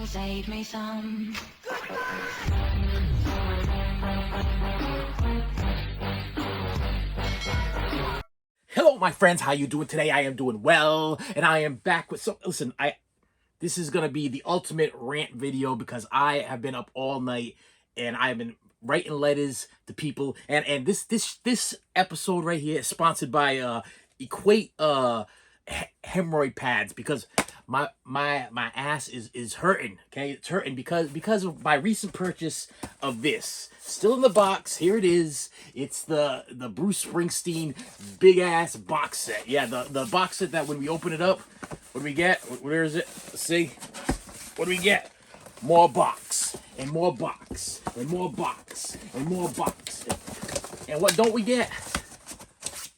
save me some. Hello, my friends. How you doing today? I am doing well, and I am back with some. Listen, this is gonna be the ultimate rant video because I have been up all night and I have been writing letters to people. And this episode right here is sponsored by Equate hemorrhoid pads because my ass is hurting. Okay, it's hurting because of my recent purchase of this. Still in the box. Here it is. It's the Bruce Springsteen big ass box set. Yeah, the box set that when we open it up, what do we get? Where is it? Let's see. What do we get? More box and more box and more box and more box. And what don't we get?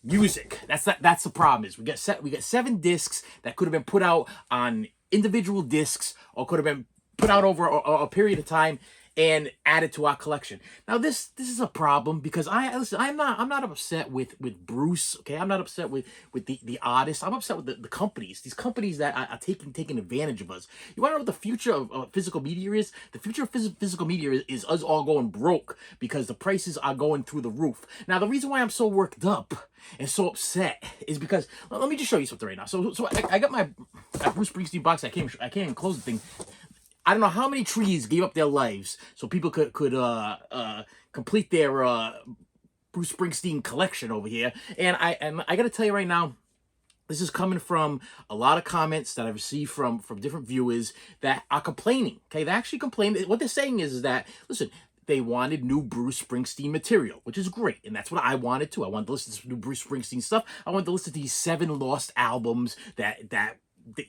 Music. That's the problem. Is we get 7 discs that could have been put out on individual discs or could have been put out over a period of time and added to our collection. Now this is a problem because I'm not upset with Bruce. Okay, I'm not upset with the artists. I'm upset with the companies. These companies that are taking advantage of us. You want to know what the future of physical media is? The future of physical media is us all going broke because the prices are going through the roof. Now the reason why I'm so worked up and so upset is because let me just show you something right now. So I got my Bruce Springsteen box. I can't even close the thing. I don't know how many trees gave up their lives so people could complete their Bruce Springsteen collection over here. And I got to tell you right now, this is coming from a lot of comments that I've received from different viewers that are complaining. Okay, they actually complain. What they're saying is that, listen, they wanted new Bruce Springsteen material, which is great. And that's what I wanted too. I wanted to listen to some new Bruce Springsteen stuff. I wanted to listen to these 7 lost albums that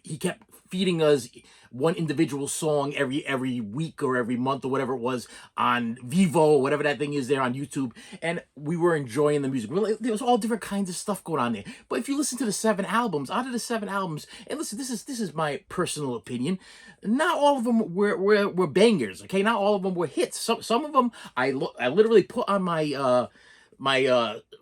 he kept feeding us one individual song every week or every month or whatever it was on Vivo, whatever that thing is there on YouTube, and we were enjoying the music. There was all different kinds of stuff going on there. But if you listen to the 7 albums, out of the 7 albums, and listen, this is my personal opinion, not all of them were bangers. Okay, not all of them were hits. Some of them I literally put on my my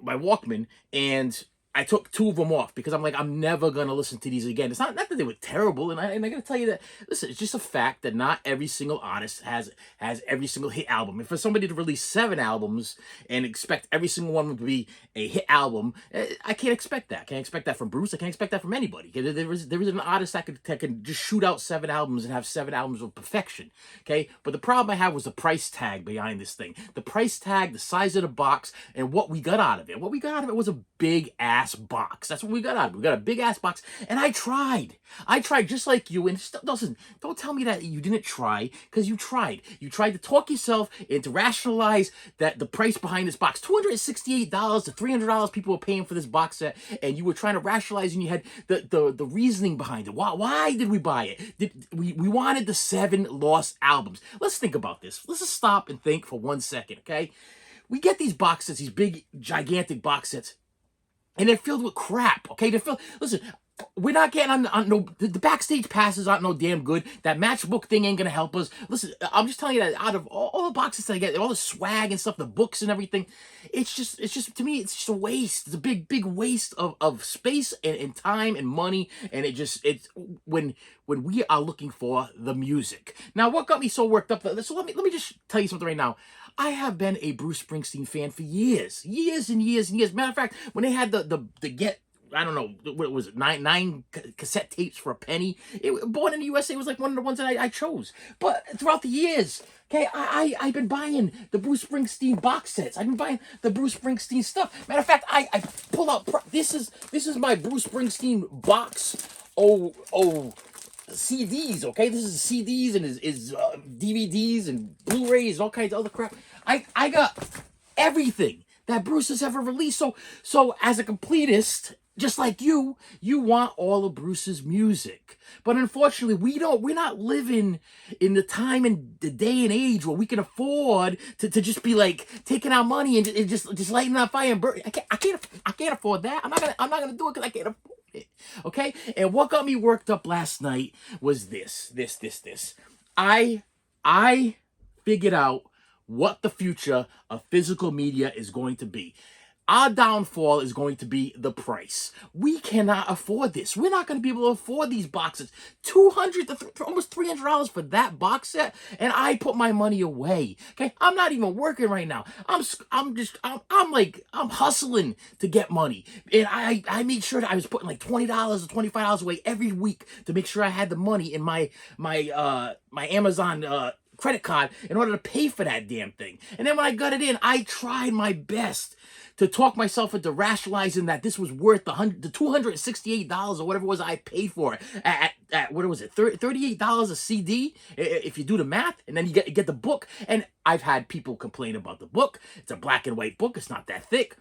Walkman and I took 2 of them off because I'm like, I'm never going to listen to these again. It's not that they were terrible. And I got to tell you that, listen, it's just a fact that not every single artist has every single hit album. And for somebody to release 7 albums and expect every single one to be a hit album, I can't expect that. I can't expect that from Bruce. I can't expect that from anybody. There is an artist that can just shoot out 7 albums and have 7 albums of perfection. Okay. But the problem I had was the price tag behind this thing. The price tag, the size of the box, and what we got out of it. What we got out of it was a big ass box. That's what we got out of it. We got a big ass box, and I tried just like you. And don't tell me that you didn't try, because you tried to talk yourself into rationalize that the price behind this box, $268 to $300 people were paying for this box set, and you were trying to rationalize in your head the reasoning behind it. Why did we buy it? We wanted the 7 lost albums. Let's think about this. Let's just stop and think for 1 second. Okay, we get these box sets, these big gigantic box sets, and they're filled with crap. Okay, listen, we're not getting on no, the backstage passes aren't no damn good. That matchbook thing ain't gonna help us. Listen, I'm just telling you that out of all the boxes that I get, all the swag and stuff, the books and everything, it's just to me, it's just a waste. It's a big waste of space and time and money. And it's when we are looking for the music. Now, what got me so worked up? So let me just tell you something right now. I have been a Bruce Springsteen fan for years and years. Matter of fact, when they had the get, I don't know, what was it, nine cassette tapes for a penny. Born in the USA was like one of the ones that I chose. But throughout the years, okay, I've been buying the Bruce Springsteen box sets. I've been buying the Bruce Springsteen stuff. Matter of fact, I pull out, this is my Bruce Springsteen box. CDs, okay? This is CDs and his DVDs and Blu-rays, all kinds of other crap. I got everything that Bruce has ever released. So as a completist, just like you want all of Bruce's music. But unfortunately, we're not living in the time and the day and age where we can afford to just be like taking our money and just lighting on fire and burning. I can't afford that. I'm not gonna do it because I can't afford it. Okay? And what got me worked up last night was this. I figured out what the future of physical media is going to be. Our downfall is going to be the price. We cannot afford this. We're not going to be able to afford these boxes. $200 to almost $300 for that box set, and I put my money away. Okay, I'm not even working right now. I'm hustling to get money, and I made sure that I was putting like $20 or $25 away every week to make sure I had the money in my Amazon credit card in order to pay for that damn thing. And then when I got it in, I tried my best to talk myself into rationalizing that this was worth the $268 or whatever it was I paid for it at what was it, $38 a CD if you do the math, and then you get the book. And I've had people complain about the book. It's a black and white book. It's not that thick.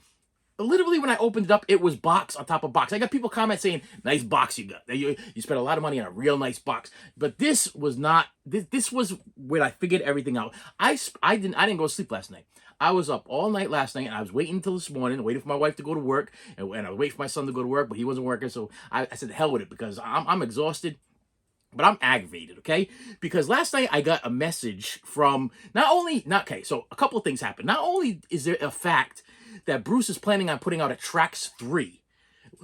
Literally, when I opened it up, it was box on top of box. I got people comment saying, "Nice box you got. You spent a lot of money on a real nice box." But this was not. This was when I figured everything out. I didn't go to sleep last night. I was up all night last night, and I was waiting until this morning, waiting for my wife to go to work, and I was waiting for my son to go to work, but he wasn't working. So I said, "Hell with it," because I'm exhausted. But I'm aggravated, okay? Because last night I got a message from so a couple of things happened. Not only is there a fact that Bruce is planning on putting out a Tracks 3.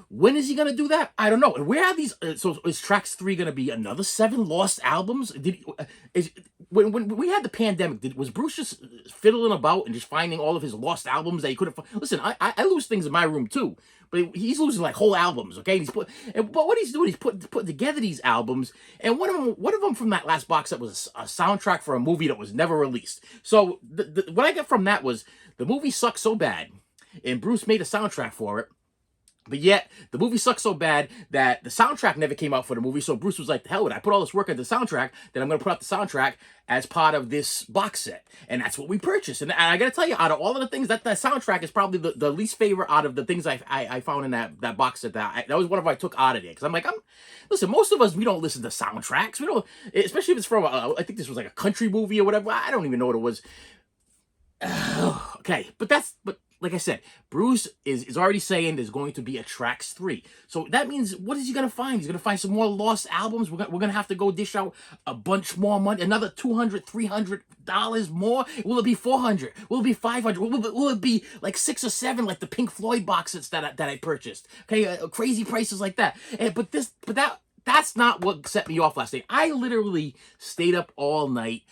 When is he going to do that? I don't know. And where are these? So is Tracks 3 going to be another 7 lost albums? When we had the pandemic, was Bruce just fiddling about and just finding all of his lost albums that he couldn't find? Listen, I lose things in my room too, but he's losing like whole albums, okay? But what he's doing, he's putting together these albums, and one of them from that last box set was a soundtrack for a movie that was never released. So what I got from that was the movie sucked so bad, and Bruce made a soundtrack for it. But yet, the movie sucked so bad that the soundtrack never came out for the movie. So Bruce was like, the hell with it. I put all this work into the soundtrack, then I'm going to put out the soundtrack as part of this box set. And that's what we purchased. And I got to tell you, out of all of the things, that soundtrack is probably the least favorite out of the things I found in that box set. That was one of what I took out of there. Because I'm like, listen, most of us, we don't listen to soundtracks. We don't, especially if it's from, I think this was like a country movie or whatever. I don't even know what it was. Okay, but like I said, Bruce is already saying there's going to be a Tracks 3. So that means, what is he going to find? He's going to find some more lost albums. We're going to have to go dish out a bunch more money, another $200, $300 more. Will it be $400? Will it be $500? Will it be like 6 or 7, like the Pink Floyd box sets that I purchased? Okay, crazy prices like that. That's not what set me off last night. I literally stayed up all night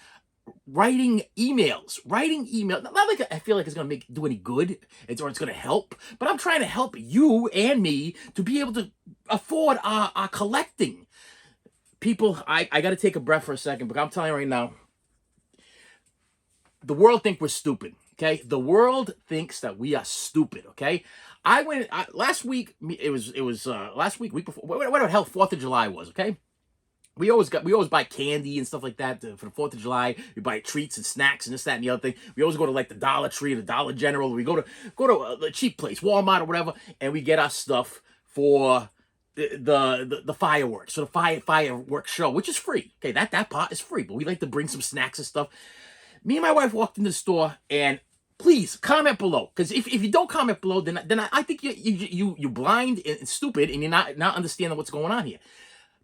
writing emails, not like I feel like it's gonna do any good, or it's gonna help, but I'm trying to help you and me to be able to afford our collecting. People, I gotta take a breath for a second, but I'm telling you right now, the world thinks we're stupid, okay? The world thinks that we are stupid, okay? Last week, it was last week before, whatever the hell 4th of July was, okay? We always buy candy and stuff like that for the 4th of July. We buy treats and snacks and this, that, and the other thing. We always go to like the Dollar Tree, the Dollar General. We go to a cheap place, Walmart or whatever, and we get our stuff for the fireworks, so the fireworks show, which is free. Okay, that part is free, but we like to bring some snacks and stuff. Me and my wife walked in the store, and please comment below, because if you don't comment below, then I think you're blind and stupid, and you're not understanding what's going on here.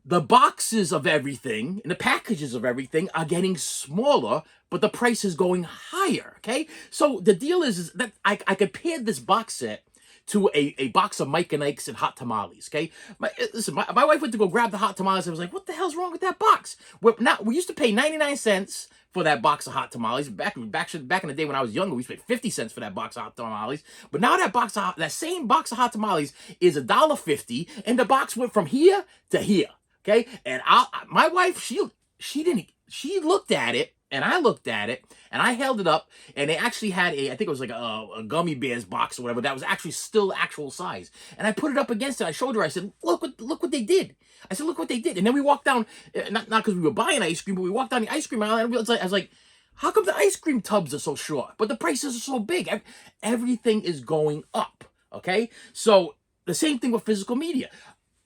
The boxes of everything and the packages of everything are getting smaller, but the price is going higher, okay? So the deal is that I compared this box set to a box of Mike and Ike's and hot tamales, okay? My wife went to go grab the hot tamales. I was like, what the hell's wrong with that box? We used to pay 99 cents for that back of hot tamales. Back in the day when I was younger, we spent 50 cents for that box of hot tamales. But now that same box of hot tamales is $1.50, and the box went from here to here. Okay, and my wife, she looked at it, and I looked at it, and I held it up, and they actually had I think it was like a gummy bears box or whatever that was actually still actual size, and I put it up against it. I showed her. I said, look what they did. I said, look what they did. And then we walked down, not because we were buying ice cream, but we walked down the ice cream aisle, and I was like, how come the ice cream tubs are so short, but the prices are so big? Everything is going up. Okay, so the same thing with physical media.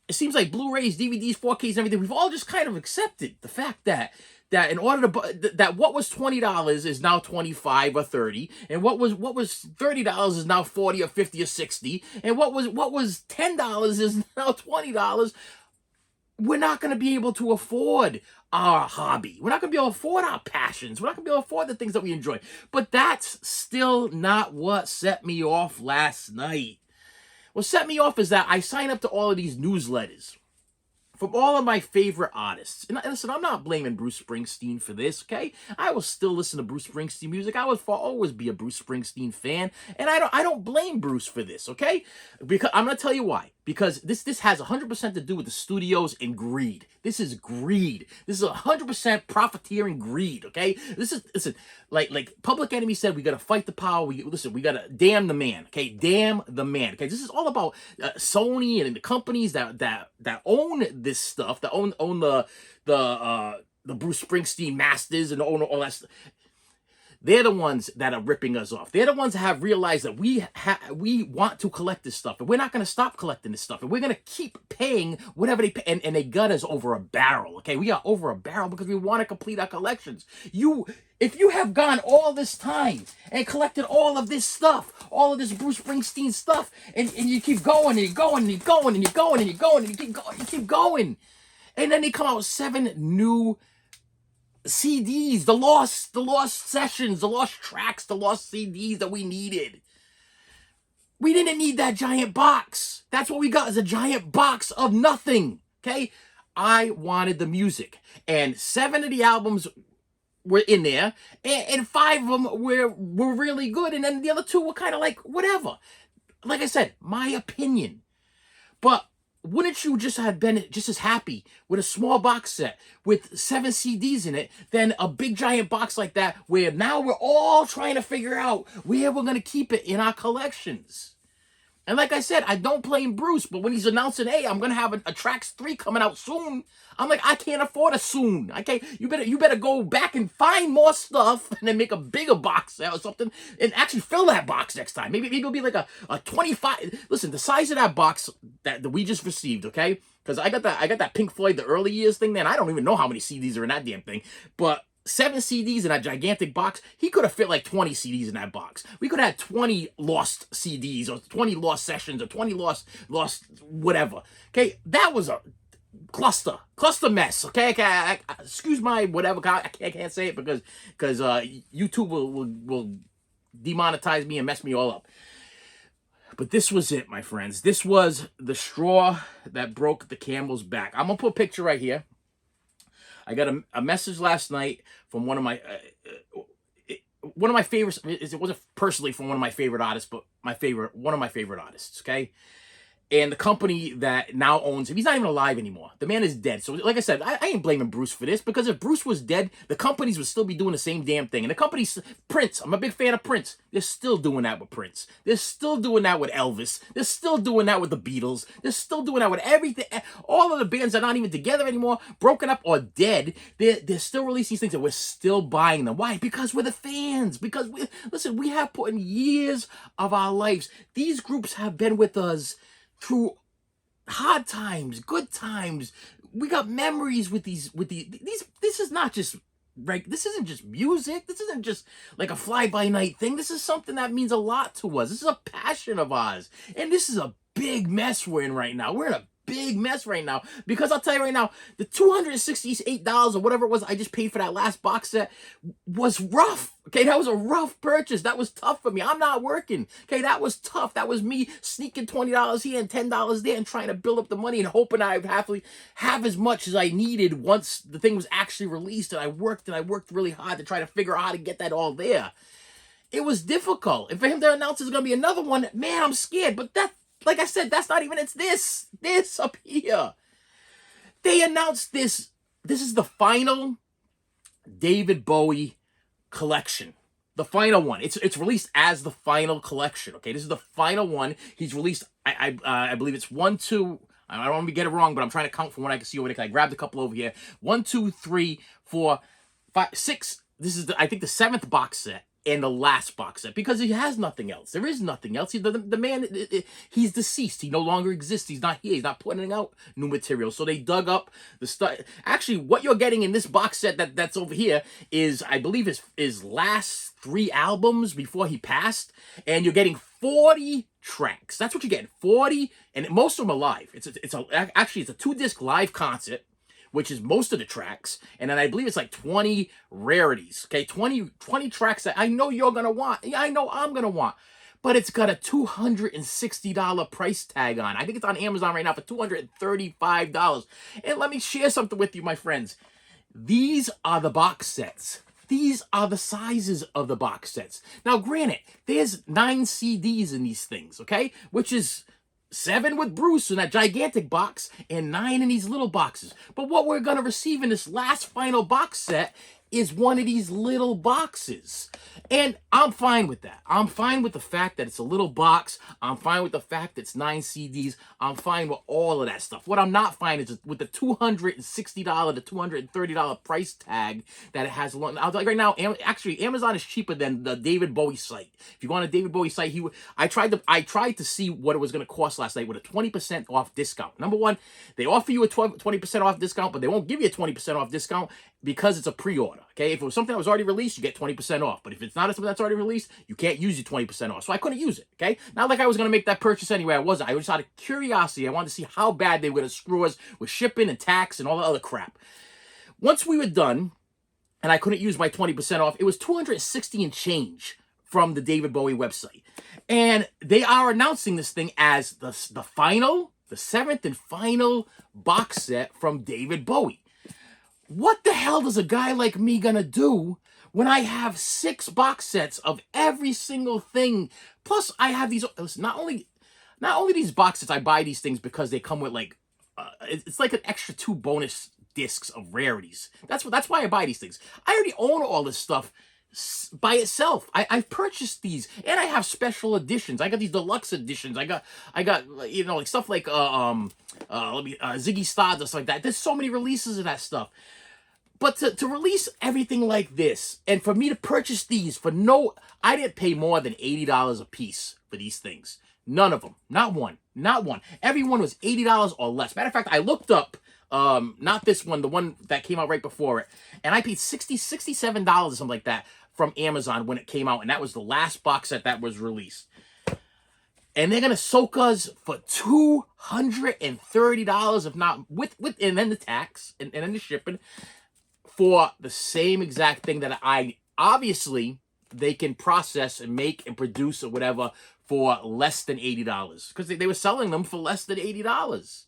It seems like Blu-rays, DVDs, 4Ks, and everything, we've all just kind of accepted the fact that in order to that what was $20 is now $25 or $30, and what was $30 is now $40 or $50 or $60, and what was $10 is now $20. We're not going to be able to afford our hobby. We're not going to be able to afford our passions. We're not going to be able to afford the things that we enjoy. But that's still not what set me off last night. What set me off is that I signed up to all of these newsletters from all of my favorite artists. And listen, I'm not blaming Bruce Springsteen for this, okay? I will still listen to Bruce Springsteen music. I will always be a Bruce Springsteen fan, and I don't blame Bruce for this, okay? Because I'm gonna tell you why. Because this has 100% to do with the studios and greed. This is greed. This is 100% profiteering greed, okay? Listen, like Public Enemy said, we gotta fight the power. We gotta damn the man, okay? Damn the man, okay? This is all about Sony and the companies that own this stuff, that own the Bruce Springsteen masters and own all that stuff. They're the ones that are ripping us off. They're the ones that have realized that we want to collect this stuff, and we're not going to stop collecting this stuff, and we're going to keep paying whatever they pay, and they got us over a barrel, okay? We are over a barrel because we want to complete our collections. If you have gone all this time and collected all of this stuff, all of this Bruce Springsteen stuff, and you keep going, and you're going, and you're going, and you're going, and you're going, and you keep going, and then they come out with 7 new CDs, the lost sessions, the lost tracks, the lost CDs that we needed. We didn't need that giant box. That's what we got, is a giant box of nothing, okay? I wanted the music, and 7 of the albums were in there, and 5 of them were really good, and then the other 2 were kind of like, whatever. Like I said, my opinion. But wouldn't you just have been just as happy with a small box set with 7 CDs in it than a big giant box like that, where now we're all trying to figure out where we're going to keep it in our collections? And like I said, I don't blame Bruce, but when he's announcing, hey, I'm going to have a Tracks 3 coming out soon, I'm like, I can't afford a soon. Okay, you better go back and find more stuff and then make a bigger box set or something and actually fill that box next time. Maybe it'll be like a 25. Listen, the size of that box that we just received, okay? Because I got that Pink Floyd, the early years thing, man. I don't even know how many CDs are in that damn thing, but 7 CDs in that gigantic box, he could have fit like 20 CDs in that box. We could have had 20 lost CDs or 20 lost sessions or 20 lost whatever. Okay, that was a cluster mess. Okay, excuse my whatever. I can't say it because YouTube will demonetize me and mess me all up. But this was it, my friends. This was the straw that broke the camel's back. I'm gonna put a picture right here. I got a message last night from one of my favorites. It wasn't personally from one of my favorite artists, but one of my favorite artists. Okay, and the company that now owns him, he's not even alive anymore. The man is dead. So like I said, I ain't blaming Bruce for this, because if Bruce was dead, the companies would still be doing the same damn thing. And the companies, Prince, I'm a big fan of Prince. They're still doing that with Prince. They're still doing that with Elvis. They're still doing that with the Beatles. They're still doing that with everything. All of the bands are not even together anymore, broken up or dead. They're still releasing these things and we're still buying them. Why? Because we're the fans. Because we have put in years of our lives. These groups have been with us through hard times, good times. We got memories with these. This is not just this isn't just music. This isn't just like a fly-by-night thing. This is something that means a lot to us. This is a passion of ours, and this is a big mess we're in right now. We're in a big mess right now, because I'll tell you right now, the $268 or whatever it was I just paid for that last box set was rough. Okay, that was a rough purchase. That was tough for me. I'm not working. Okay, that was tough. That was me sneaking $20 here and $10 there and trying to build up the money and hoping I'd have as much as I needed once the thing was actually released. And I worked really hard to try to figure out how to get that all there. It was difficult. And for him to announce there's going to be another one, man, I'm scared. But that, like I said, that's not even, it's this up here. They announced this. This is the final David Bowie collection. The final one. It's released as the final collection. Okay, this is the final one. He's released, I believe it's 1, 2, I don't want to get it wrong, but I'm trying to count from what I can see over there. I grabbed a couple over here. 1, 2, 3, 4, 5, 6. This is I think the 7th box set. And the last box set, because he has nothing else. There is nothing else. The man, he's deceased. He no longer exists. He's not here. He's not putting out new material. So they dug up the stuff. Actually, what you're getting in this box set that's over here is, I believe, his last 3 albums before he passed. And you're getting 40 tracks. That's what you're getting. 40, and most of them are live. It's a 2-disc live concert which is most of the tracks, and then I believe it's like 20 rarities. Okay, 20 tracks that I know you're gonna want. Yeah, I know I'm gonna want. But it's got a $260 price tag on. I think it's on Amazon right now for $235. And let me share something with you, my friends. These are the box sets. These are the sizes of the box sets. Now, granted, there's 9 CDs in these things, okay? Which is 7 with Bruce in that gigantic box and 9 in these little boxes. But what we're going to receive in this last final box set is one of these little boxes. And I'm fine with that. I'm fine with the fact that it's a little box. I'm fine with the fact that it's 9 CDs. I'm fine with all of that stuff. What I'm not fine is with the $260 to $230 price tag that it has. I'll tell you right now, actually, Amazon is cheaper than the David Bowie site. If you go on a David Bowie site, I tried to see what it was going to cost last night with a 20% off discount. Number one, they offer you a 20% off discount, but they won't give you a 20% off discount because it's a pre-order, okay? If it was something that was already released, you get 20% off. But if it's not something that's already released, you can't use your 20% off. So I couldn't use it, okay? Not like I was going to make that purchase anyway. I wasn't. I was out of curiosity. I wanted to see how bad they were going to screw us with shipping and tax and all the other crap. Once we were done, and I couldn't use my 20% off, it was $260 and change from the David Bowie website. And they are announcing this thing as the 7th and final box set from David Bowie. What the hell does a guy like me gonna do when I have 6 box sets of every single thing? Plus, I have these. Not only these box sets, I buy these things because they come with like, it's like an extra 2 bonus discs of rarities. That's why I buy these things. I already own all this stuff by itself. I've purchased these, and I have special editions. I got these deluxe editions. I got like stuff like Ziggy Stardust or stuff like that. There's so many releases of that stuff. But to release everything like this, and for me to purchase these for I didn't pay more than $80 a piece for these things. None of them. Not one. Not one. Every one was $80 or less. Matter of fact, I looked up, not this one, the one that came out right before it, and I paid $67 or something like that from Amazon when it came out, and that was the last box set that was released. And they're going to soak us for $230, if not, with and then the tax, and then the shipping, for the same exact thing that obviously they can process and make and produce or whatever for less than $80, because they were selling them for less than $80.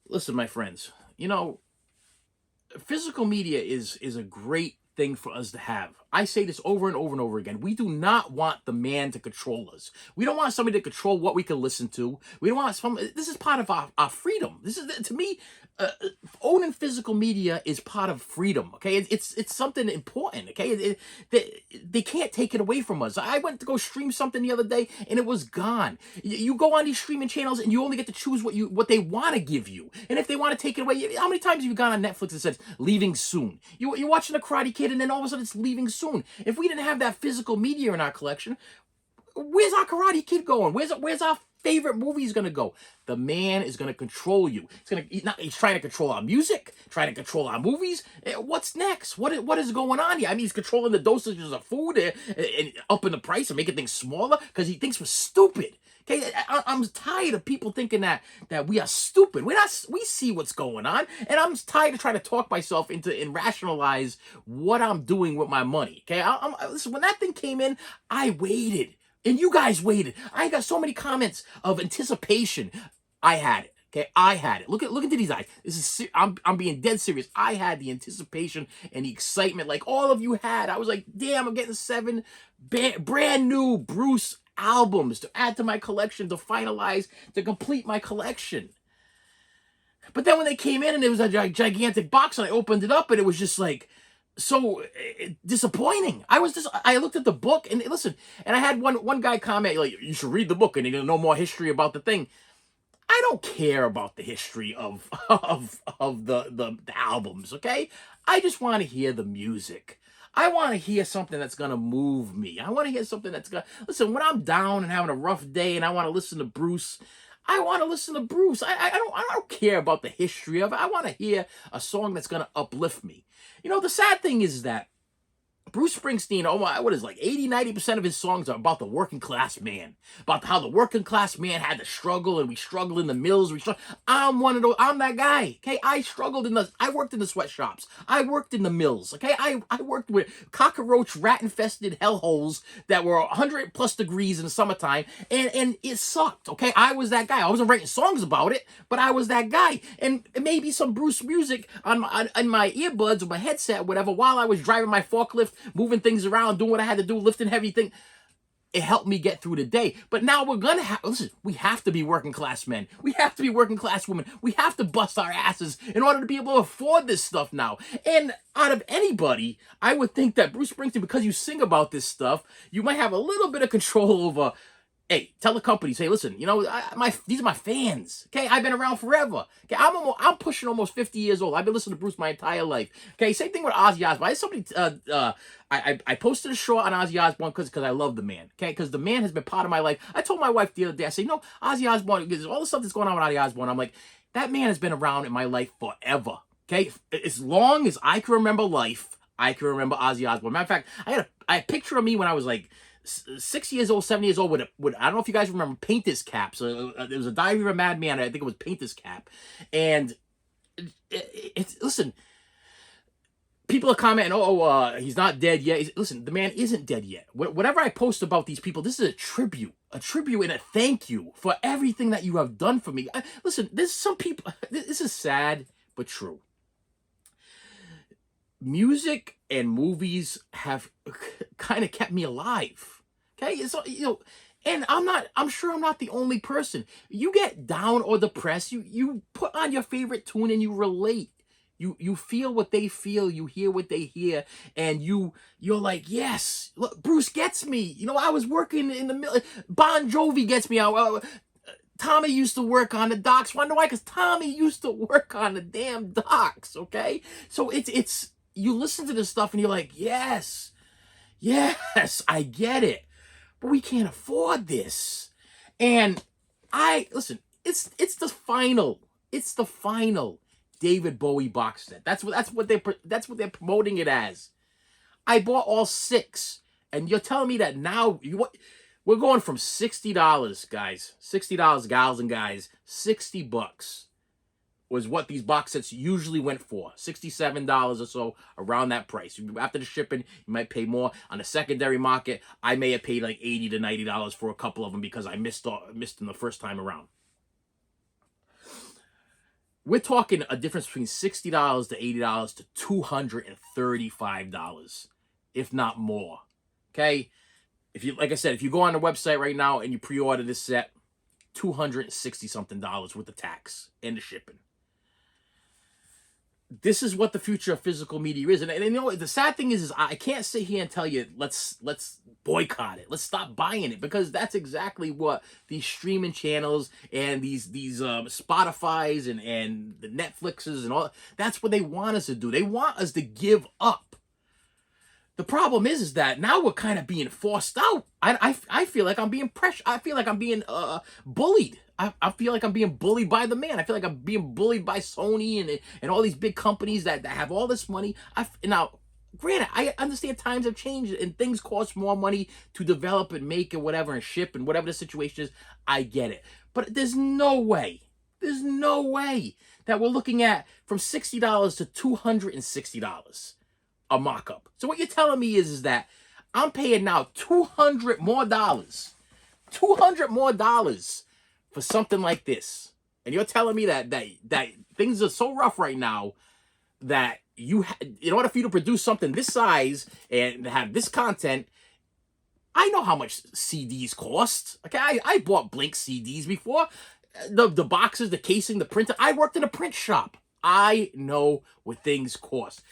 Listen, my friends, physical media is a great thing for us to have. I say this over and over and over again. We do not want the man to control us. We don't want somebody to control what we can listen to. We don't want this is part of our freedom. This is, to me, owning physical media is part of freedom, okay? It's something important, okay? They can't take it away from us. I went to go stream something the other day, and it was gone. You go on these streaming channels, and you only get to choose what they want to give you. And if they want to take it away, how many times have you gone on Netflix and said, leaving soon? You're watching The Karate Kid, and then all of a sudden it's leaving soon. If we didn't have that physical media in our collection, where's our Karate Kid going? Where's our favorite movies going to go? The man is going to control you. He's trying to control our music, trying to control our movies. What's next? What is going on here? I mean, he's controlling the dosages of food and upping the price and making things smaller because he thinks we're stupid. Okay, I'm tired of people thinking that we are stupid. We see what's going on, and I'm tired of trying to talk myself into and rationalize what I'm doing with my money. Okay, listen, when that thing came in, I waited. And you guys waited. I got so many comments of anticipation. I had it. Okay, I had it. Look into these eyes. This is I'm being dead serious. I had the anticipation and the excitement like all of you had. I was like, damn, I'm getting 7 brand new Bruce albums to add to my collection, to complete my collection. But then when they came in and it was a gigantic box, and I opened it up, and it was just like so disappointing. I looked at the book, and listen, and I had one guy comment like, you should read the book and you're gonna know more history about the thing. I don't care about the history of the albums, okay? I just want to hear the music. I want to hear something that's going to move me. I want to hear something that's going to... Listen, when I'm down and having a rough day and I want to listen to Bruce, I want to listen to Bruce. I don't care about the history of it. I want to hear a song that's going to uplift me. The sad thing is that Bruce Springsteen, oh my, what is it, like 80-90% of his songs are about the working class man, about how the working class man had to struggle, and we struggle in the mills. I'm one of those. I'm that guy. Okay, I worked in the sweatshops. I worked in the mills. Okay, I worked with cockroach, rat infested hellholes that were 100 plus degrees in the summertime, and it sucked. Okay, I was that guy. I wasn't writing songs about it, but I was that guy. And maybe some Bruce music on my earbuds or my headset, or whatever, while I was driving my forklift, moving things around, doing what I had to do, lifting heavy things. It helped me get through the day. But now we're gonna have, listen, we have to be working class men. We have to be working class women. We have to bust our asses in order to be able to afford this stuff now. And out of anybody, I would think that Bruce Springsteen, because you sing about this stuff, you might have a little bit of control over. Hey, tell the companies, hey, listen, you know, these are my fans. Okay, I've been around forever. Okay, I'm pushing almost 50 years old. I've been listening to Bruce my entire life. Okay, same thing with Ozzy Osbourne. I posted a short on Ozzy Osbourne because I love the man. Okay, because the man has been part of my life. I told my wife the other day, I said, no, Ozzy Osbourne, because all the stuff that's going on with Ozzy Osbourne, I'm like, that man has been around in my life forever. Okay, as long as I can remember life, I can remember Ozzy Osbourne. Matter of fact, I had a picture of me when I was like 6 years old, 7 years old, with I don't know if you guys remember Painter's cap. So there was a Diary of a Madman. I think it was Painter's cap. And listen, people are commenting, he's not dead yet. Listen, the man isn't dead yet. Whatever I post about these people, this is a tribute and a thank you for everything that you have done for me. Listen, there's some people, this is sad, but true. Music and movies have kind of kept me alive. Okay, so, you know, and I'm sure I'm not the only person. You get down or depressed, you put on your favorite tune and you relate. You feel what they feel, you hear what they hear, and you're like, yes, look, Bruce gets me. You know, I was working in the mill. Bon Jovi gets me out. Tommy used to work on the docks. Wonder why? Because Tommy used to work on the damn docks. Okay, so it's you listen to this stuff and you're like, yes, I get it, but we can't afford this. And listen, it's the final David Bowie box set. That's what they're promoting it as. I bought all 6, and you're telling me that now we're going from $60, guys, $60, gals and guys, $60 was what these box sets usually went for. $67 or so, around that price. After the shipping, you might pay more. On the secondary market, I may have paid like $80 to $90 for a couple of them because I missed them the first time around. We're talking a difference between $60 to $80 to $235, if not more. Okay? Like I said, if you go on the website right now and you pre-order this set, $260-something with the tax and the shipping. This is what the future of physical media is. And you know, the sad thing is I can't sit here and tell you, let's boycott it. Let's stop buying it, because that's exactly what these streaming channels and these Spotify's and the Netflixes and all, that's what they want us to do. They want us to give up. The problem is that now we're kind of being forced out. I feel like I'm being pressured. I feel like I'm being bullied. I feel like I'm being bullied by the man. I feel like I'm being bullied by Sony and all these big companies that have all this money. Now, granted, I understand times have changed and things cost more money to develop and make and whatever and ship and whatever the situation is. I get it. But there's no way that we're looking at from $60 to $260 a mock-up. So what you're telling me is that I'm paying now $200 more for something like this. And you're telling me that things are so rough right now that in order for you to produce something this size and have this content, I know how much CDs cost. Okay, I bought Blink CDs before. The boxes, the casing, the printer. I worked in a print shop. I know what things cost.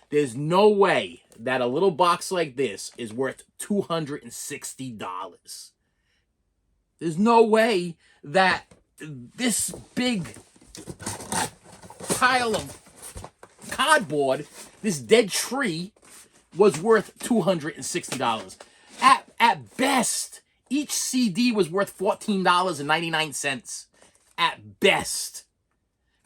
There's no way that a little box like this is worth $260. There's no way that this big pile of cardboard, this dead tree, was worth $260. At best, each CD was worth $14.99. At best.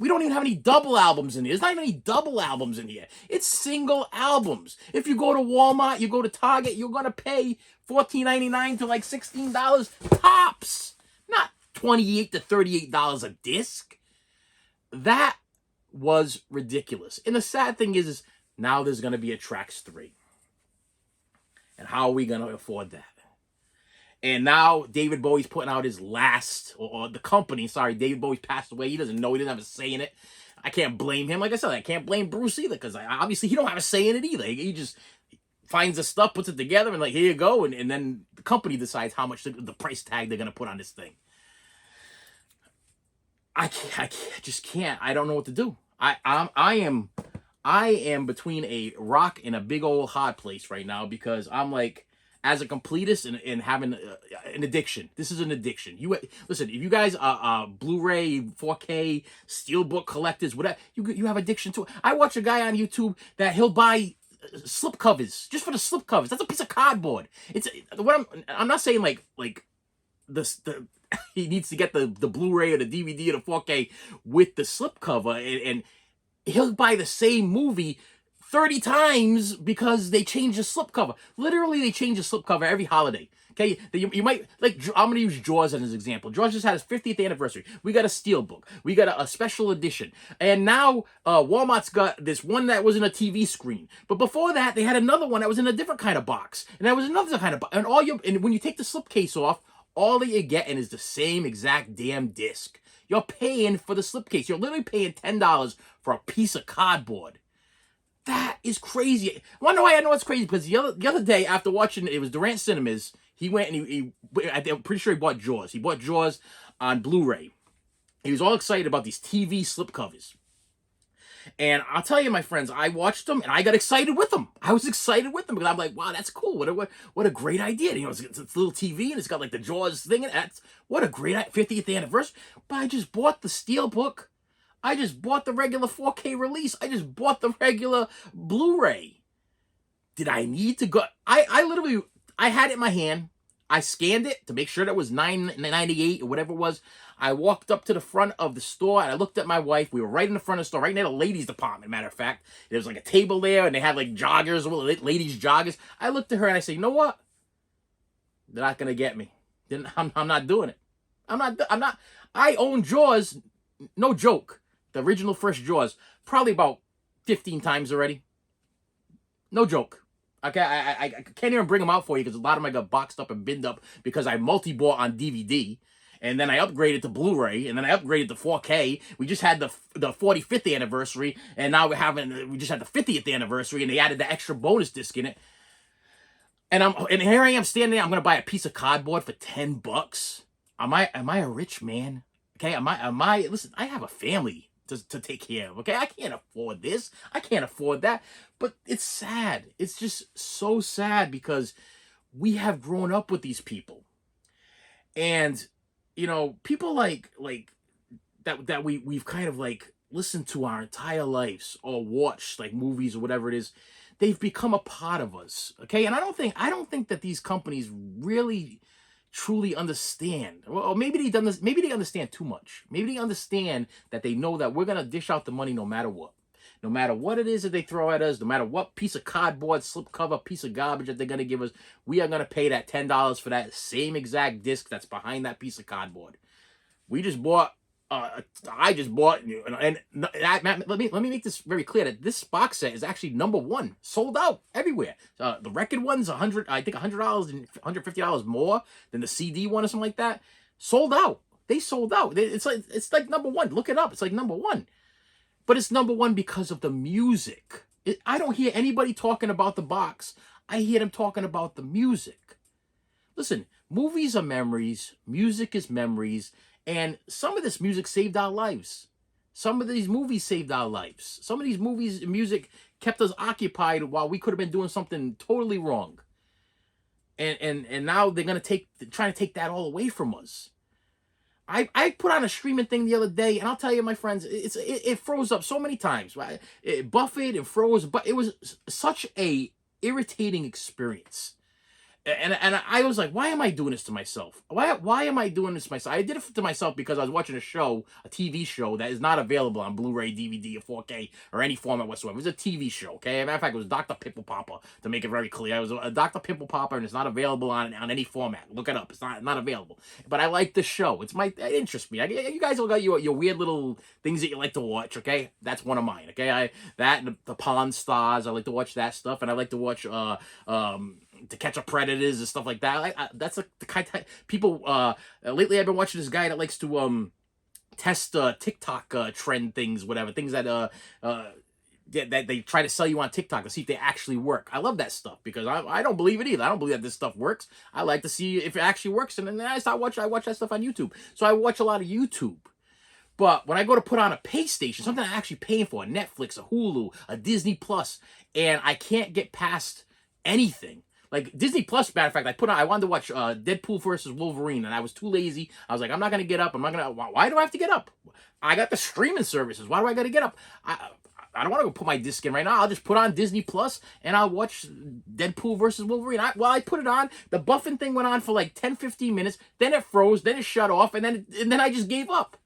We don't even have any double albums in here. There's not even any double albums in here. It's single albums. If you go to Walmart, you go to Target, you're going to pay $14.99 to like $16 tops. Not $28 to $38 a disc. That was ridiculous. And the sad thing is now there's going to be a Tracks 3. And how are we going to afford that? And now David Bowie's putting out his last, or the company, sorry, David Bowie's passed away. He doesn't know, he doesn't have a say in it. I can't blame him. Like I said, I can't blame Bruce either, because obviously he don't have a say in it either. He just finds the stuff, puts it together, and like, here you go. And then the company decides how much the price tag they're going to put on this thing. I just can't. I don't know what to do. I am between a rock and a big old hard place right now, because I'm like, as a completist and having an addiction. This is an addiction. Listen, if you guys are Blu-ray, 4K, steelbook collectors, whatever, you have addiction to it. I watch a guy on YouTube that he'll buy slip covers just for the slip covers. That's a piece of cardboard. It's what I'm not saying like the he needs to get the Blu-ray or the DVD or the 4K with the slip cover, and he'll buy the same movie 30 times because they change the slipcover. Literally, they change the slipcover every holiday. Okay, you might, like, I'm going to use Jaws as an example. Jaws just had his 50th anniversary. We got a steelbook. We got a special edition. And now Walmart's got this one that was in a TV screen. But before that, they had another one that was in a different kind of box. And that was another kind of box. And when you take the slipcase off, all that you're getting is the same exact damn disc. You're paying for the slipcase. You're literally paying $10 for a piece of cardboard. That is crazy. I wonder why I know it's crazy, because the other day after watching, it was Durant Cinemas, he went and I'm pretty sure he bought Jaws. He bought Jaws on Blu-ray. He was all excited about these TV slipcovers. And I'll tell you, my friends, I watched them and I got excited with them. I was excited with them because I'm like, wow, that's cool. What a great idea. You know, it's a little TV and it's got like the Jaws thing. And what a great 50th anniversary. But I just bought the steelbook. I just bought the regular 4K release. I just bought the regular Blu-ray. Did I need to go? I literally, I had it in my hand. I scanned it to make sure that was $9.98 or whatever it was. I walked up to the front of the store and I looked at my wife. We were right in the front of the store, right near the ladies' department, matter of fact. There was like a table there and they had like joggers, ladies' joggers. I looked at her and I said, you know what? They're not going to get me. I'm not doing it. I'm not. I own Jaws, no joke. The original first Jaws, probably about 15 times already. No joke. Okay, I can't even bring them out for you because a lot of them I got boxed up and binned up because I multi-bought on DVD. And then I upgraded to Blu-ray, and then I upgraded to 4K. We just had the 45th anniversary, and now we just had the 50th anniversary, and they added the extra bonus disc in it. And here I am standing there. I'm gonna buy a piece of cardboard for $10. Am I a rich man? Okay, am I? Listen, I have a family to take care of, okay? I can't afford this. I can't afford that. But it's sad. It's just so sad because we have grown up with these people. And, you know, people like that we've kind of like listened to our entire lives or watched like movies or whatever it is. They've become a part of us, okay? And I don't think that these companies really truly understand. Well, maybe they understand too much. Maybe they understand that they know that we're gonna dish out the money no matter what. No matter what it is that they throw at us, no matter what piece of cardboard, slipcover, piece of garbage that they're gonna give us, we are gonna pay that $10 for that same exact disc that's behind that piece of cardboard. We just bought I just bought, and let me make this very clear that this box set is actually #1, sold out everywhere. The record one's $100, I think $100 and $150 more than the CD one or something like that. Sold out. They sold out. It's like #1. Look it up. It's like #1, but it's #1 because of the music. I don't hear anybody talking about the box. I hear them talking about the music. Listen, movies are memories. Music is memories. And some of this music saved our lives. Some of these movies saved our lives. Some of these movies and music kept us occupied while we could have been doing something totally wrong. And now they're trying to take that all away from us. I put on a streaming thing the other day, and I'll tell you, my friends, it froze up so many times. Right? It buffered and froze, but it was such a irritating experience. And I was like, why am I doing this to myself? Why am I doing this to myself? I did it to myself because I was watching a TV show that is not available on Blu-ray, DVD, or 4K, or any format whatsoever. It was a TV show, okay? As a matter of fact, it was Dr. Pimple Popper, to make it very clear. It was a Dr. Pimple Popper, and it's not available on any format. Look it up. It's not available. But I like the show. It interests me. You guys all got your weird little things that you like to watch, okay? That's one of mine, okay? That and the Pawn Stars. I like to watch that stuff, and I like to watch To Catch a Predators and stuff like that. That's like the kind of people. Lately, I've been watching this guy that likes to test TikTok trend things, whatever things that that they try to sell you on TikTok to see if they actually work. I love that stuff because I don't believe it either. I don't believe that this stuff works. I like to see if it actually works, and then I watch that stuff on YouTube. So I watch a lot of YouTube. But when I go to put on a pay station, something I'm actually paying for, a Netflix, a Hulu, a Disney Plus, and I can't get past anything. Like Disney Plus, matter of fact, I wanted to watch Deadpool versus Wolverine, and I was too lazy. I was like, I'm not gonna get up. Why do I have to get up? I got the streaming services. Why do I gotta get up? I don't want to go put my disc in right now. I'll just put on Disney Plus and I'll watch Deadpool versus Wolverine. I put it on. The buffing thing went on for like 10, 15 minutes. Then it froze. Then it shut off, and then I just gave up.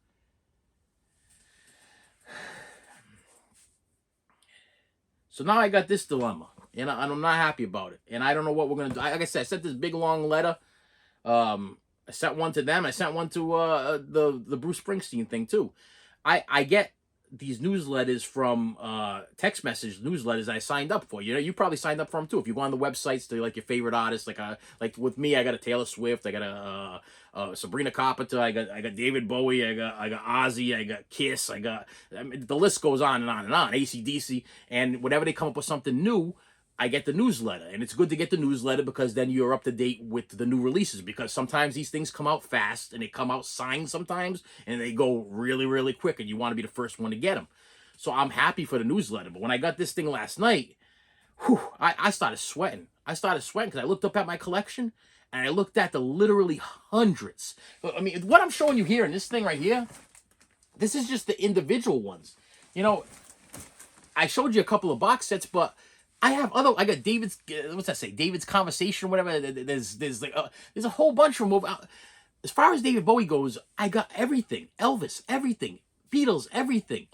So now I got this dilemma. And I'm not happy about it. And I don't know what we're going to do. Like I said, I sent this big, long letter. I sent one to them. I sent one to the Bruce Springsteen thing, too. I get these newsletters from text message newsletters I signed up for. You probably signed up for them, too. If you go on the websites to, like, your favorite artists, like with me, I got a Taylor Swift. I got a Sabrina Carpenter. I got David Bowie. I got Ozzy. I got Kiss. The list goes on and on and on. AC/DC. And whenever they come up with something new, I get the newsletter, and it's good to get the newsletter because then you're up to date with the new releases, because sometimes these things come out fast and they come out signed sometimes and they go really, really quick, and you want to be the first one to get them. So I'm happy for the newsletter. But when I got this thing last night, I started sweating. I started sweating because I looked up at my collection and I looked at the literally hundreds. I mean, what I'm showing you here in this thing right here, this is just the individual ones. I showed you a couple of box sets, but I got David's, what's that say? David's Conversation, whatever. There's a whole bunch from over. As far as David Bowie goes, I got everything. Elvis, everything. Beatles, everything.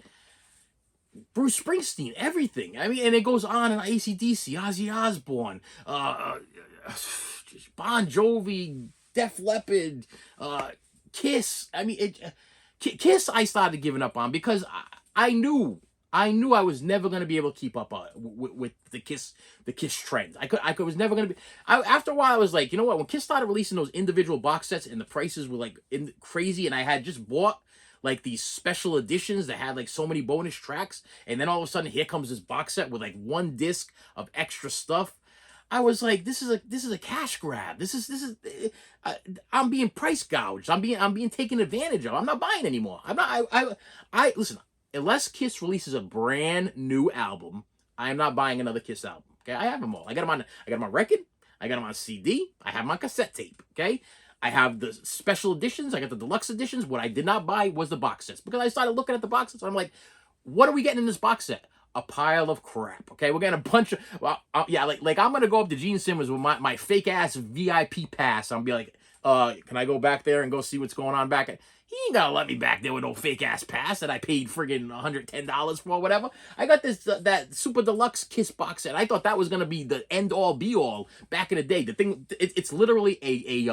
Bruce Springsteen, everything. I mean, and it goes on, and AC/DC, Ozzy Osbourne, Bon Jovi, Def Leppard, Kiss. I mean, Kiss I started giving up on because I knew I was never going to be able to keep up with the Kiss trend. I was never going to be. After a while, I was like, you know what? When Kiss started releasing those individual box sets and the prices were like crazy, and I had just bought like these special editions that had like so many bonus tracks, and then all of a sudden here comes this box set with like one disc of extra stuff. I was like, this is a cash grab. I'm being price gouged. I'm being taken advantage of. I'm not buying anymore. I listen. Unless Kiss releases a brand new album, I am not buying another Kiss album. Okay, I have them all. I got them on record. I got them on CD. I have them on cassette tape. Okay, I have the special editions. I got the deluxe editions. What I did not buy was the box sets, because I started looking at the box sets and I'm like, what are we getting in this box set? A pile of crap. Okay, we're getting a bunch of yeah, like I'm gonna go up to Gene Simmons with my fake ass VIP pass. I'll be like, can I go back there and go see what's going on back at? He ain't gonna let me back there with no fake ass pass that I paid friggin' $110 for, whatever. I got this that super deluxe Kiss box set. I thought that was gonna be the end all be all back in the day. The thing, it's literally a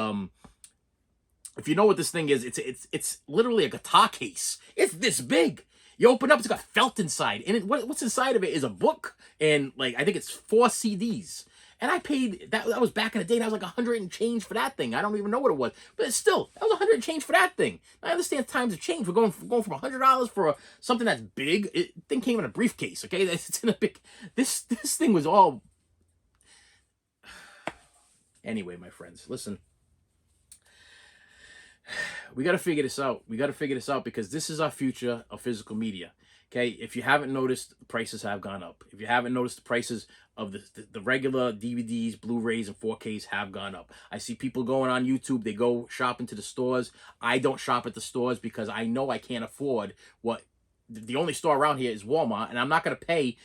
if you know what this thing is, it's literally a guitar case. It's this big. You open up, it's got felt inside, and what's inside of it is a book, and like I think it's 4 CDs. And I paid, that was back in the day, and I was like 100 and change for that thing. I don't even know what it was. But it's still, that was 100 and change for that thing. I understand times have changed. We're going from $100 for something that's big. Thing came in a briefcase, okay? It's in a big, this thing was all... Anyway, my friends, listen. We got to figure this out. We got to figure this out, because this is our future of physical media. Okay, if you haven't noticed, the prices have gone up. If you haven't noticed, the prices of the regular DVDs, Blu-rays, and 4Ks have gone up. I see people going on YouTube. They go shopping to the stores. I don't shop at the stores because I know I can't afford what... The only store around here is Walmart, and I'm not going to pay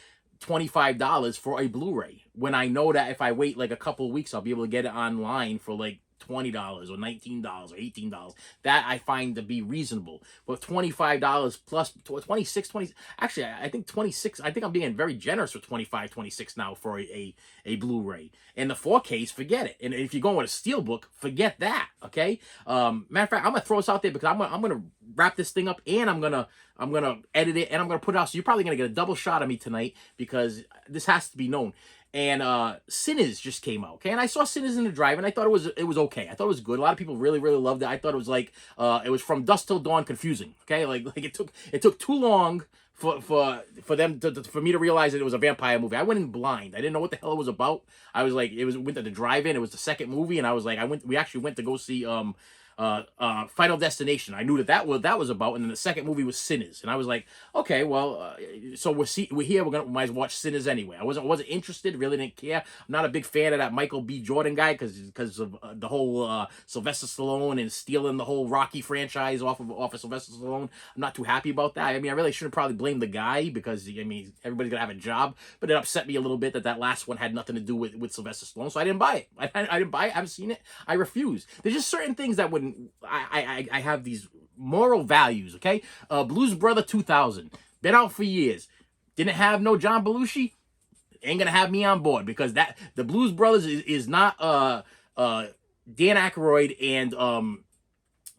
$25 for a Blu-ray when I know that if I wait like a couple of weeks, I'll be able to get it online for like $20 or $19 or $18. That I find to be reasonable. But $25 plus 26, 20, actually, I think 26, I think I'm being very generous with 25, 26 now for a Blu-ray. And the 4Ks, forget it. And if you're going with a Steelbook, forget that, okay? Matter of fact, I'm going to throw this out there because I'm going to wrap this thing up, and I'm gonna edit it, and I'm gonna put it out. So you're probably gonna get a double shot of me tonight because this has to be known. And Sinners just came out, okay? And I saw Sinners in the drive, and I thought it was okay. I thought it was good. A lot of people really loved it. I thought it was like it was from dusk till dawn confusing, okay? Like it took too long for them for me to realize that it was a vampire movie. I went in blind. I didn't know what the hell it was about. I was like, went to the drive-in. It was the second movie, and I was like, we actually went to go see Final Destination. I knew that was about, and then the second movie was Sinners, and I was like, okay, well, so we're here. We might as well watch Sinners anyway. I wasn't interested. Really didn't care. I'm not a big fan of that Michael B. Jordan guy because of the whole Sylvester Stallone and stealing the whole Rocky franchise off of Sylvester Stallone. I'm not too happy about that. I mean, I really shouldn't probably blame the guy because I mean everybody's gonna have a job, but it upset me a little bit that last one had nothing to do with Sylvester Stallone, so I didn't buy it. I didn't buy it. I haven't seen it. I refuse. There's just certain things that wouldn't. I have these moral values, okay? Blues Brother 2000. Been out for years. Didn't have no John Belushi. Ain't gonna have me on board because the Blues Brothers is not Dan Aykroyd and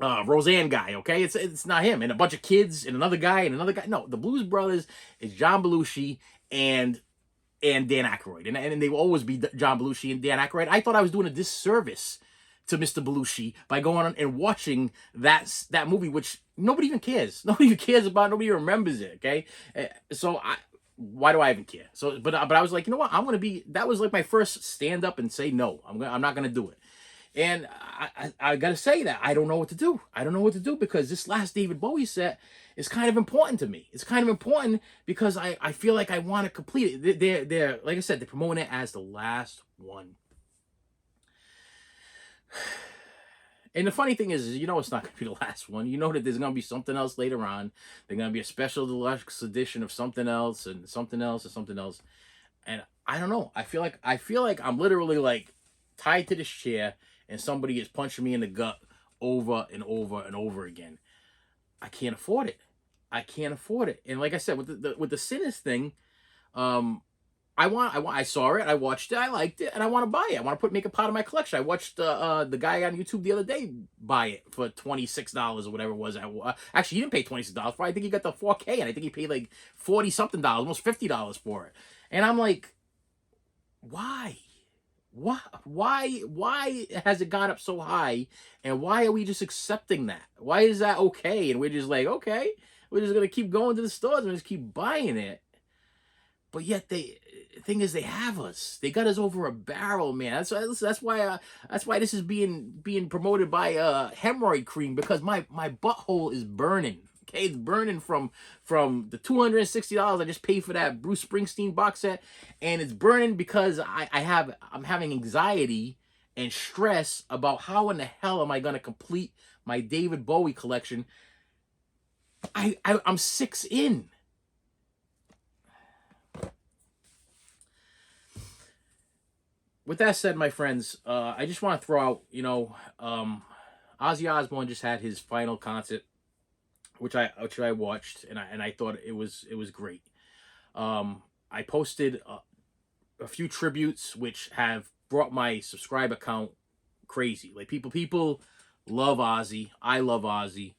Roseanne guy, okay? It's not him. And a bunch of kids and another guy and another guy. No, the Blues Brothers is John Belushi and Dan Aykroyd. And they will always be John Belushi and Dan Aykroyd. I thought I was doing a disservice to Mr. Belushi by going on and watching that movie, which nobody even cares. Nobody even cares about. Nobody even remembers it. Okay, so why do I even care? So, but I was like, you know what? I'm gonna be. That was like my first stand up and say no. I'm not gonna do it. And I gotta say that I don't know what to do. I don't know what to do because this last David Bowie set is kind of important to me. It's kind of important because I feel like I want to complete it. They're like I said, they're promoting it as the last one. And the funny thing is, you know it's not going to be the last one. You know that there's going to be something else later on. There's going to be a special deluxe edition of something else and something else and something else. And I don't know. I feel like I'm literally like tied to this chair and somebody is punching me in the gut over and over and over again. I can't afford it. I can't afford it. And like I said, with the Sinners thing, I saw it, I watched it, I liked it, and I want to buy it. I want to make it part of my collection. I watched the guy on YouTube the other day buy it for $26 or whatever it was. Actually, he didn't pay $26 for it. I think he got the 4K, and I think he paid like $40-something, almost $50 for it. And I'm like, why? Why has it gone up so high? And why are we just accepting that? Why is that okay? And we're just like, okay, we're just gonna keep going to the stores and just keep buying it. But yet the thing is, they have us. They got us over a barrel, man. That's why this is being promoted by hemorrhoid cream, because my butthole is burning. Okay, it's burning from the $260 I just paid for that Bruce Springsteen box set, and it's burning because I'm having anxiety and stress about how in the hell am I gonna complete my David Bowie collection. I'm 6 in. With that said, my friends, I just want to throw out, Ozzy Osbourne just had his final concert, which I watched, and I thought it was great. I posted a few tributes which have brought my subscriber count crazy. Like people love Ozzy. I love Ozzy.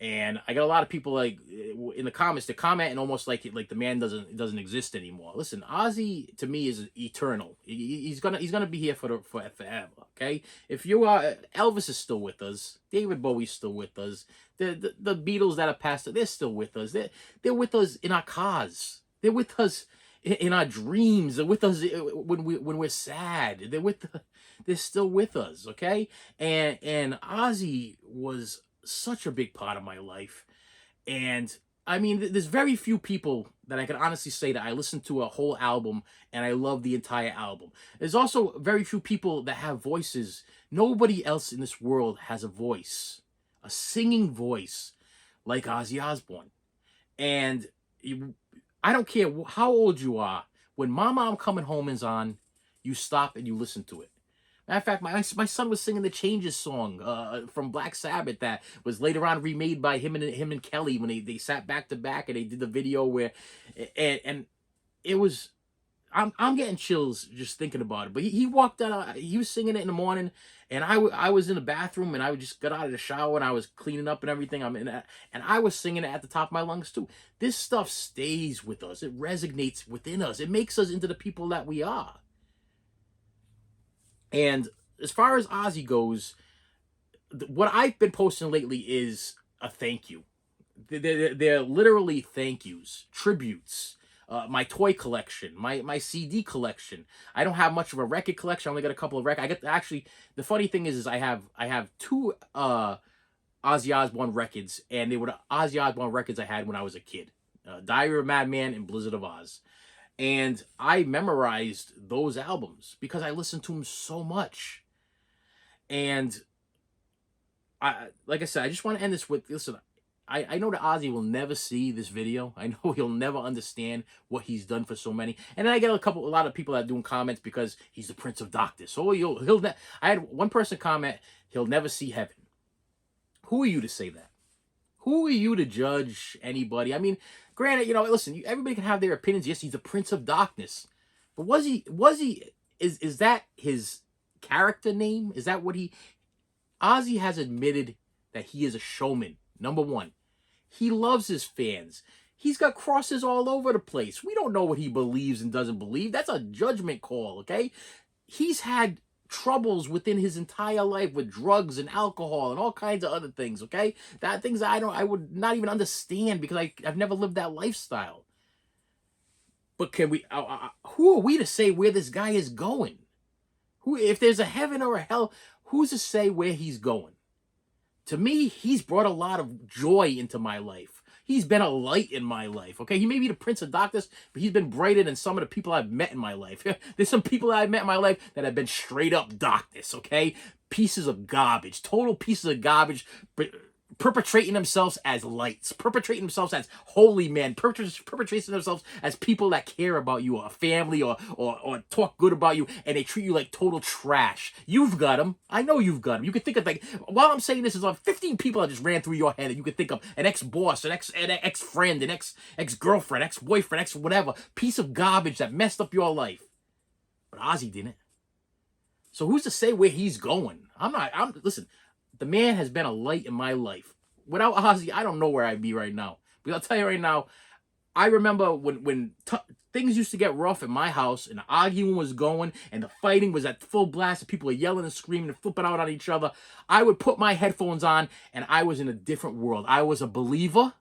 And I got a lot of people like in the comments, they're commenting almost like the man doesn't exist anymore. Listen, Ozzy to me is eternal. He's gonna be here for forever. Okay, if you are, Elvis is still with us. David Bowie's still with us. The Beatles that have passed, they're still with us. They're with us in our cars. They're with us in our dreams. They're with us when we're sad. They're still with us. Okay, and Ozzy was such a big part of my life. And I mean, there's very few people that I can honestly say that I listened to a whole album and I love the entire album. There's also very few people that have voices. Nobody else in this world has a voice, a singing voice like Ozzy Osbourne. And I don't care how old you are, When Mama I'm Coming Home is on, you stop and you listen to it. Matter of fact, my son was singing the Changes song from Black Sabbath that was later on remade by him and Kelly when they sat back to back and they did the video where, and it was, I'm getting chills just thinking about it. But he walked out, he was singing it in the morning, and I was in the bathroom and I just got out of the shower and I was cleaning up and everything. And I was singing it at the top of my lungs too. This stuff stays with us. It resonates within us. It makes us into the people that we are. And as far as Ozzy goes, what I've been posting lately is a thank you. They're literally thank yous, tributes. My toy collection, my CD collection. I don't have much of a record collection. I only got a couple of records. I get actually. The funny thing is I have two Ozzy Osbourne records, and they were the Ozzy Osbourne records I had when I was a kid. Diary of a Madman and Blizzard of Oz. And I memorized those albums because I listened to them so much. And like I said, I just want to end this with, listen, I know that Ozzy will never see this video. I know he'll never understand what he's done for so many. And then I get a lot of people that are doing comments because he's the Prince of Darkness. So I had one person comment, he'll never see heaven. Who are you to say that? Who are you to judge anybody? I mean, granted, listen, everybody can have their opinions. Yes, he's the Prince of Darkness. But is that his character name? Is that what Ozzy has admitted that he is a showman, number one. He loves his fans. He's got crosses all over the place. We don't know what he believes and doesn't believe. That's a judgment call, okay? He's had troubles within his entire life with drugs and alcohol and all kinds of other things, okay? Things I would not even understand because I've never lived that lifestyle. But can we? Who are we to say where this guy is going? If there's a heaven or a hell, who's to say where he's going? To me, he's brought a lot of joy into my life. He's been a light in my life, okay? He may be the Prince of Darkness, but he's been brighter than some of the people I've met in my life. There's some people that I've met in my life that have been straight up darkness, okay? Pieces of garbage, total pieces of garbage, perpetrating themselves as lights, perpetrating themselves as holy men, perpetrating themselves as people that care about you, or a family, or talk good about you, and they treat you like total trash. You've got them. I know you've got them. You can think of, while I'm saying this, is on 15 people that just ran through your head that you can think of: an ex-boss, an ex-friend, an ex-girlfriend, ex-boyfriend, ex-whatever, piece of garbage that messed up your life. But Ozzy didn't. So who's to say where he's going? Listen, the man has been a light in my life. Without Ozzy, I don't know where I'd be right now. But I'll tell you right now, I remember when things used to get rough at my house and the arguing was going and the fighting was at full blast and people were yelling and screaming and flipping out on each other. I would put my headphones on and I was in a different world. I was a believer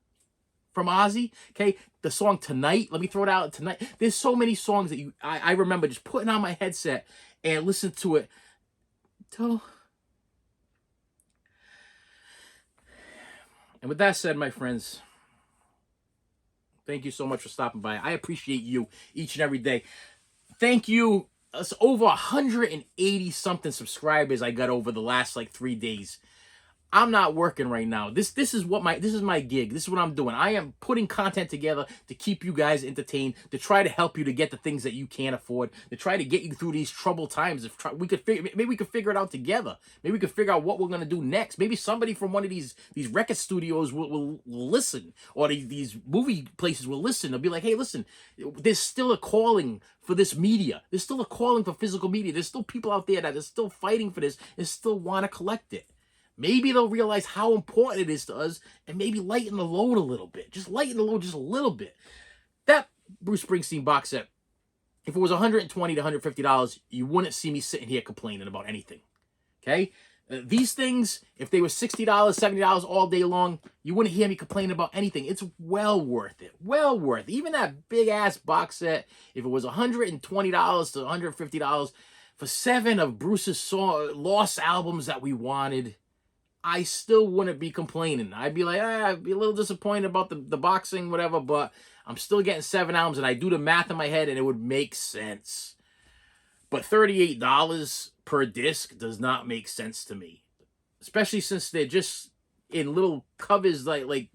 from Ozzy. Okay, the song Tonight, let me throw it out tonight. There's so many songs that I remember just putting on my headset and listening to it. And with that said, my friends, thank you so much for stopping by. I appreciate you each and every day. Thank you. It's over 180 something subscribers I got over the last 3 days. I'm not working right now. This is my gig. This is what I'm doing. I am putting content together to keep you guys entertained, to try to help you to get the things that you can't afford, to try to get you through these troubled times. Maybe we could figure it out together. Maybe we could figure out what we're gonna do next. Maybe somebody from one of these record studios will listen, or these movie places will listen. They'll be like, hey, listen, there's still a calling for this media. There's still a calling for physical media. There's still people out there that are still fighting for this and still want to collect it. Maybe they'll realize how important it is to us and maybe lighten the load a little bit. Just lighten the load just a little bit. That Bruce Springsteen box set, if it was $120 to $150, you wouldn't see me sitting here complaining about anything. Okay? These things, if they were $60, $70 all day long, you wouldn't hear me complaining about anything. It's well worth it. Well worth it. Even that big-ass box set, if it was $120 to $150 for 7 of Bruce's lost albums that we wanted, I still wouldn't be complaining. I'd be like, I'd be a little disappointed about the boxing, whatever, but I'm still getting 7 albums, and I do the math in my head, and it would make sense. But $38 per disc does not make sense to me, especially since they're just in little covers, like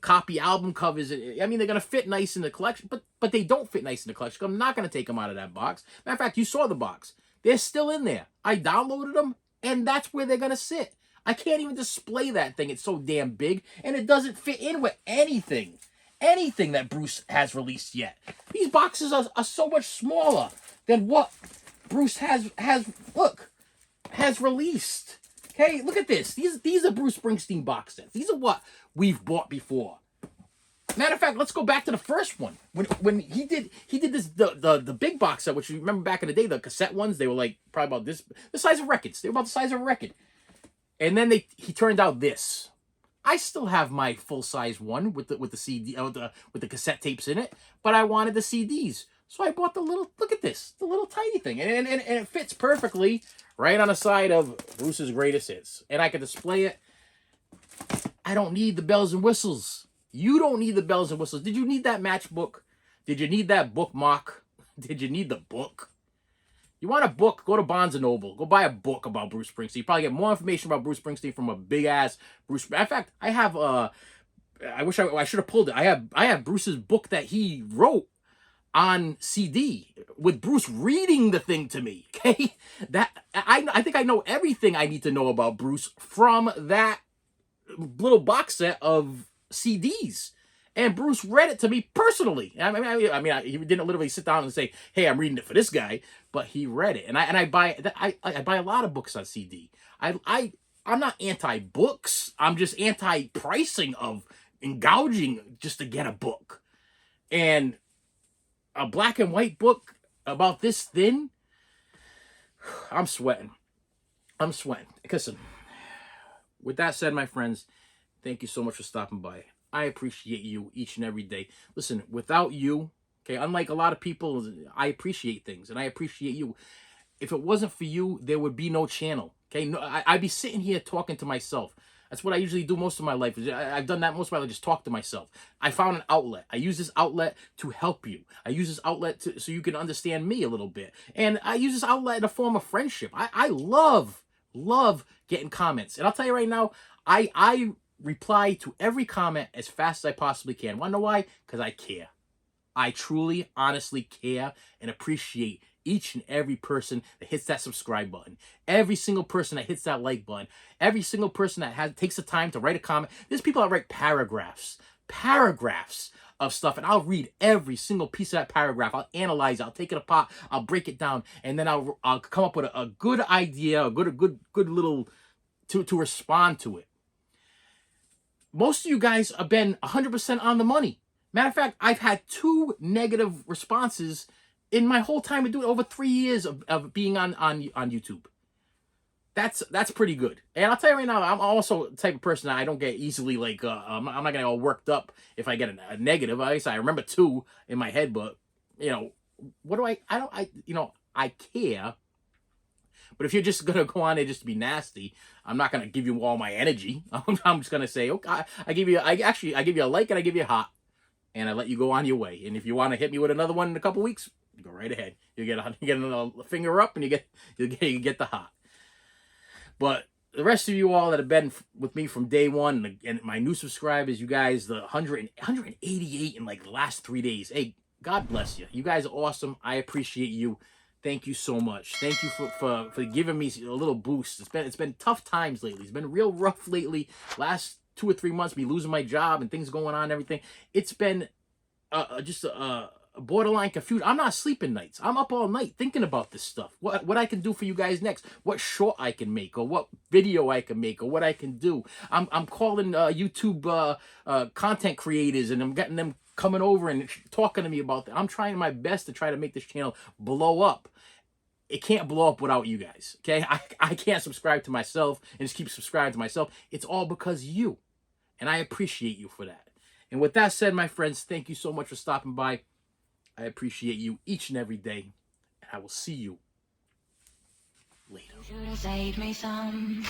copy album covers. I mean, they're gonna fit nice in the collection, but they don't fit nice in the collection. I'm not gonna take them out of that box. Matter of fact, you saw the box; they're still in there. I downloaded them, and that's where they're gonna sit. I can't even display that thing; it's so damn big, and it doesn't fit in with anything that Bruce has released yet. These boxes are so much smaller than what Bruce has released. Okay, look at this. These are Bruce Springsteen box sets. These are what we've bought before. Matter of fact, let's go back to the first one. When he did this the big box set, which you remember back in the day, the cassette ones, they were like probably about the size of records. They were about the size of a record. And then he turned out this. I still have my full size one with the CD with the cassette tapes in it, but I wanted the CDs. So I bought the little, look at this, the little tiny thing. And it fits perfectly right on the side of Bruce's greatest hits. And I can display it. I don't need the bells and whistles. You don't need the bells and whistles. Did you need that matchbook? Did you need that bookmark? Did you need the book? You want a book? Go to Barnes & Noble. Go buy a book about Bruce Springsteen. You probably get more information about Bruce Springsteen from a big-ass Bruce. In fact, I have, I wish I should have pulled it. I have Bruce's book that he wrote on CD with Bruce reading the thing to me. Okay, that I think I know everything I need to know about Bruce from that little box set of CDs. And Bruce read it to me personally. I mean, he didn't literally sit down and say, "Hey, I'm reading it for this guy," but he read it. And I buy a lot of books on CD. I'm not anti-books. I'm just anti-pricing of and gouging just to get a book. And a black and white book about this thin, I'm sweating. Listen, with that said, my friends, thank you so much for stopping by. I appreciate you each and every day. Listen, without you, okay, unlike a lot of people, I appreciate things, and I appreciate you. If it wasn't for you, there would be no channel, okay? No, I'd be sitting here talking to myself. That's what I usually do most of my life. I've done that most of my life, just talk to myself. I found an outlet. I use this outlet to help you. I use this outlet so you can understand me a little bit. And I use this outlet in a form of friendship. I love getting comments. And I'll tell you right now, I reply to every comment as fast as I possibly can. Want to know why? Because I care. I truly, honestly care and appreciate each and every person that hits that subscribe button, every single person that hits that like button, every single person that takes the time to write a comment. There's people that write paragraphs of stuff, and I'll read every single piece of that paragraph. I'll analyze it. I'll take it apart. I'll break it down, and then I'll come up with a good idea, a good little to respond to it. Most of you guys have been 100% on the money. Matter of fact, I've had 2 negative responses in my whole time of doing over 3 years of being on YouTube. That's pretty good. And I'll tell you right now, I'm also the type of person that I don't get easily like I'm not gonna get all worked up if I get a negative. I remember 2 in my head, but you know, what do I care. But if you're just gonna go on there just to be nasty, I'm not gonna give you all my energy. I'm just gonna say, okay, I give you a like and I give you a heart, and I let you go on your way. And if you want to hit me with another one in a couple weeks, go right ahead. You get another finger up, and you get the heart. But the rest of you all that have been with me from day one, and my new subscribers, you guys, the 188 in like the last 3 days. Hey, God bless you. You guys are awesome. I appreciate you. Thank you so much. Thank you for giving me a little boost. It's been tough times lately. It's been real rough lately. Last 2 or 3 months, me losing my job and things going on and everything. It's been just a borderline confusion. I'm not sleeping nights. I'm up all night thinking about this stuff. What I can do for you guys next. What short I can make, or what video I can make, or what I can do. I'm calling YouTube content creators, and I'm getting them coming over and talking to me about that. I'm trying my best to try to make this channel blow up. It can't blow up without you guys, okay? I can't subscribe to myself and just keep subscribing to myself. It's all because of you, and I appreciate you for that. And with that said, my friends, thank you so much for stopping by. I appreciate you each and every day, and I will see you later. You should have saved me some.